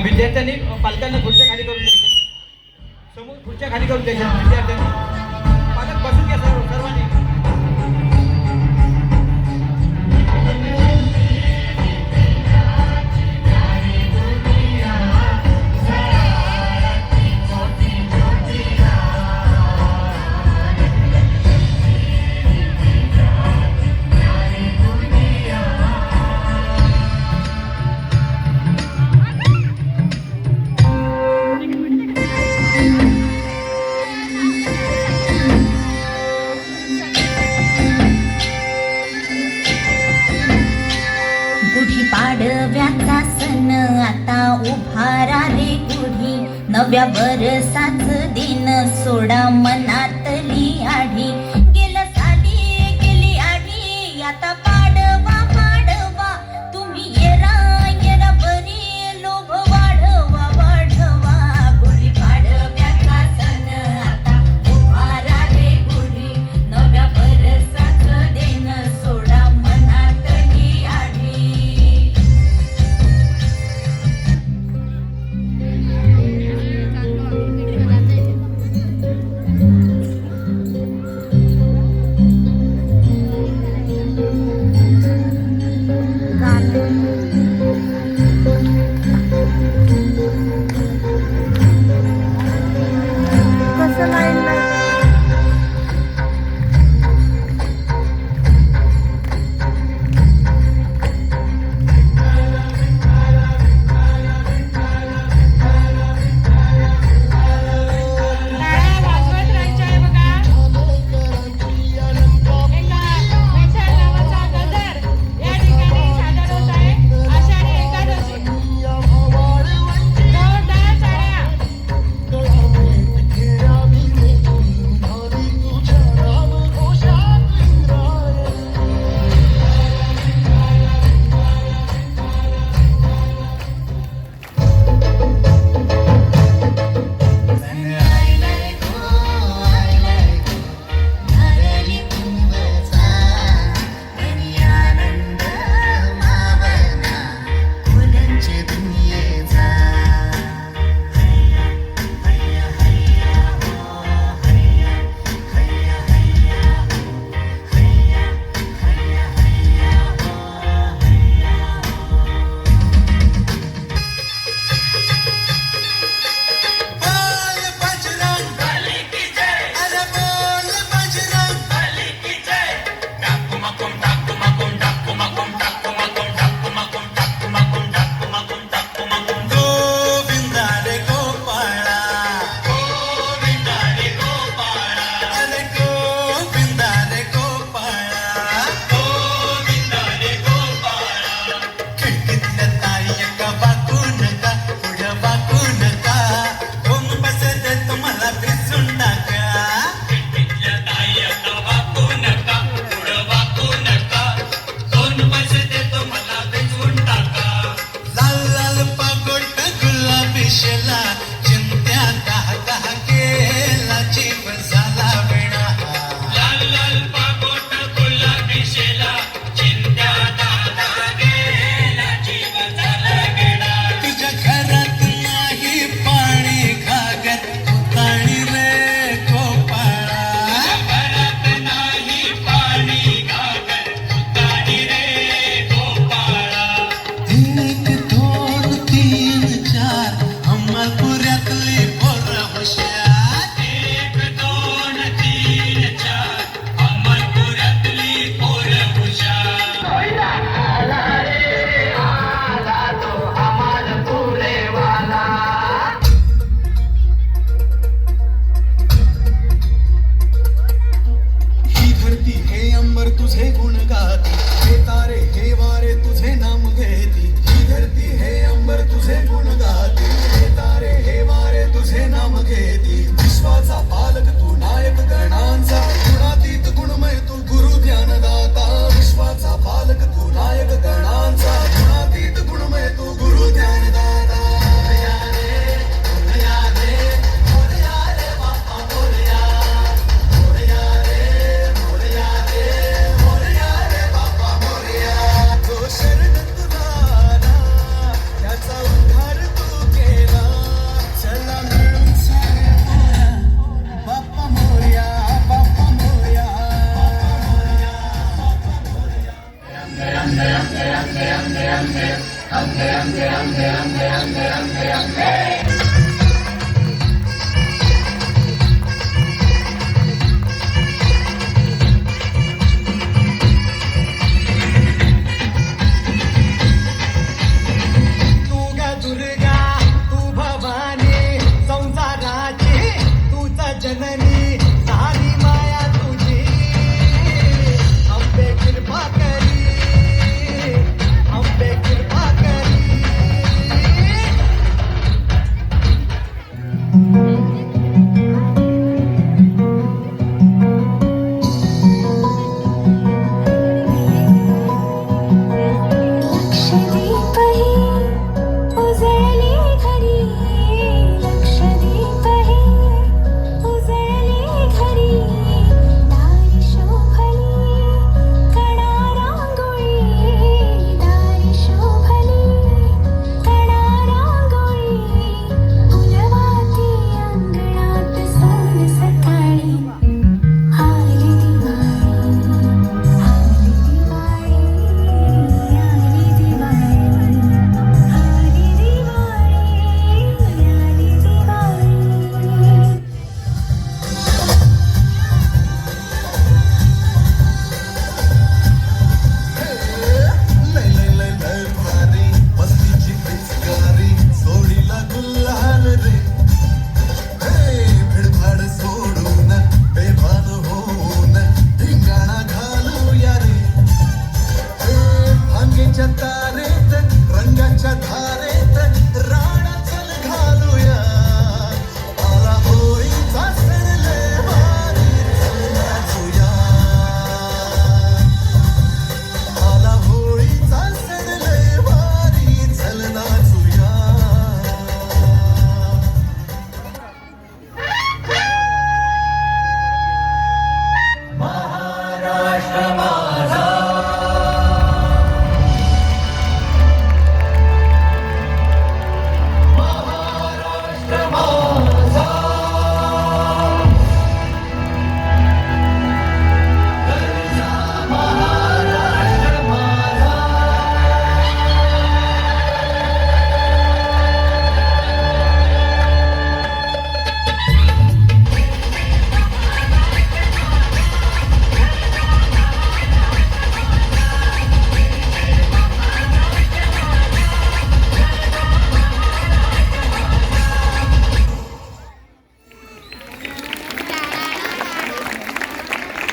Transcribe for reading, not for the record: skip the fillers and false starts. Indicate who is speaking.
Speaker 1: विद्यार्थ्यांनी पालकांना खुर्च्या खाली करून द्यायच्या, समोर खुर्च्या खाली करून द्यायच्या विद्यार्थ्यांनी. पालक बसून घ्या सर्वांनी.
Speaker 2: पाडव्याचा सण आता उभारा रे गुढी, नव्या वर्षाच दिन सोडा मनातली आढी. गेलं साली गेली आढी, आता पाडवा पाडवा, तुम्ही येरा येरा बरी, लोभ वाढवा वाढवा. गुढी पाडव्याचा सण आता उभारा रे गुढी, नव्या वर्षाच दिन सोडा मनातली आढी.
Speaker 1: तू ग दुर्गा तू भवानी संसाराची तूच जननी सारी माया तुझी अंबे कृपा करी अंबे कृपा करी
Speaker 3: लक्षदीप हे उजळले घरी लक्षदीप हे उजळले घरी दारी शोभली कणा रांगोळी दारी शोभली कणा रांगोळी फुलवाती अंगणात सोन सकाळी आली दिवाळी आली दिवाळी आली दिवाळी
Speaker 4: लय लय लय लय भारी मस्तीची पिचकारी सोडीला गुल्हाल रे भिडभाड सोडून बेभान होऊन धिंगाणा घालूया रे भांगेच्या तारेत रंगाच्या धारे